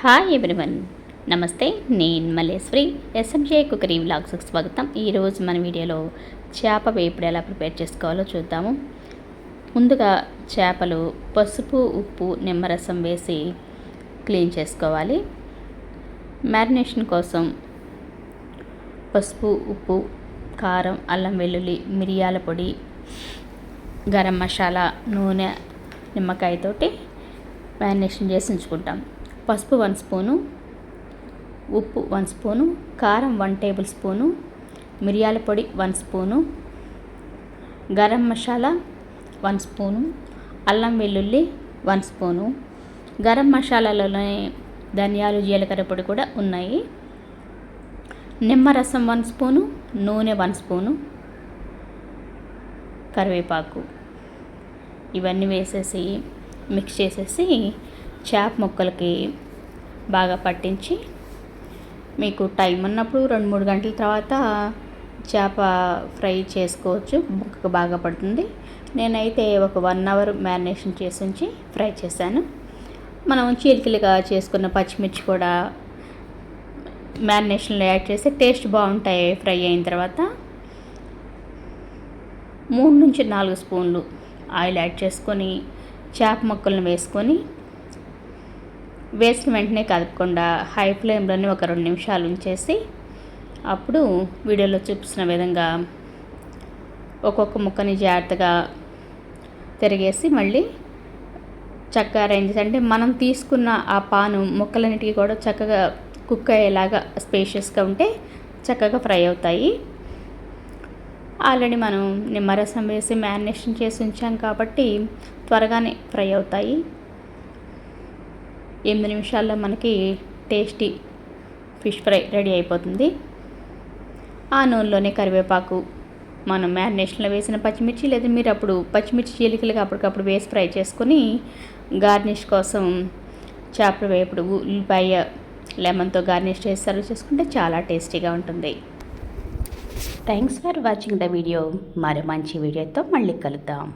Hi everyone, నమస్తే. నేను Malleswari. SMJ cookery వ్లాగ్స్కి స్వాగతం. ఈరోజు మన వీడియోలో చేప వేపుడు ఎలా ప్రిపేర్ చేసుకోవాలో చూద్దాము. ముందుగా చేపలు పసుపు, ఉప్పు, నిమ్మరసం వేసి క్లీన్ చేసుకోవాలి. మ్యారినేషన్ కోసం పసుపు, ఉప్పు, కారం, అల్లం వెల్లుల్లి, మిరియాల పొడి, గరం మసాలా, నూనె, నిమ్మకాయతోటి మ్యారినేషన్ చేసి ఉంచుకుంటాం. పసుపు 1 స్పూను, ఉప్పు 1 స్పూను, కారం 1 టేబుల్ స్పూను, మిరియాల పొడి 1 స్పూను, గరం మసాలా 1 స్పూను, అల్లం వెల్లుల్లి 1 స్పూను. గరం మసాలాలోనే ధనియాలు, జీలకర్ర పొడి కూడా ఉన్నాయి. నిమ్మరసం 1 స్పూను, నూనె 1 స్పూను, కరివేపాకు ఇవన్నీ వేసేసి మిక్స్ చేసేసి చేప ముక్కలకి బాగా పట్టించి, మీకు టైం ఉన్నప్పుడు 2-3 గంటల తర్వాత చేప ఫ్రై చేసుకోవచ్చు. ముక్కకు బాగా పడుతుంది. నేనైతే ఒక 1 అవర్ మ్యారినేషన్ చేసి ఉంచి ఫ్రై చేశాను. మనం చీలికలుగా చేసుకున్న పచ్చిమిర్చి కూడా మ్యారినేషన్లో యాడ్ చేస్తే టేస్ట్ బాగుంటాయి. ఫ్రై అయిన తర్వాత 3-4 స్పూన్లు ఆయిల్ యాడ్ చేసుకొని చేప ముక్కలను వేసుకొని, వేసిన వెంటనే కదపకుండా హై ఫ్లేమ్లోనే ఒక 2 నిమిషాలు ఉంచేసి, అప్పుడు వీడియోలో చూపిస్తున్న విధంగా ఒక్కొక్క ముక్కని జాగ్రత్తగా తిరిగేసి మళ్ళీ చక్కగా అరేంజ్ చేసి, అంటే మనం తీసుకున్న ఆ పాను ముక్కలన్నిటికీ కూడా చక్కగా కుక్ అయ్యేలాగా స్పేషియస్గా ఉంటే చక్కగా ఫ్రై అవుతాయి. ఆల్రెడీ మనం నిమ్మరసం వేసి మ్యారినేషన్ చేసి ఉంచాం కాబట్టి త్వరగానే ఫ్రై అవుతాయి. 8 నిమిషాల్లో మనకి టేస్టీ ఫిష్ ఫ్రై రెడీ అయిపోతుంది. ఆ నూనెలోనే కరివేపాకు, మనం మ్యారినేషన్లో వేసిన పచ్చిమిర్చి, లేదా మీరు అప్పుడు పచ్చిమిర్చి చీలికలుగా అప్పటికప్పుడు వేసి ఫ్రై చేసుకొని, గార్నిష్ కోసం చేపల వేపుడు ఉల్లిపాయ లెమన్తో గార్నిష్ చేసి సర్వ్ చేసుకుంటే చాలా టేస్టీగా ఉంటుంది. Thanks for watching the video. మరో మంచి వీడియోతో మళ్ళీ కలుద్దాం.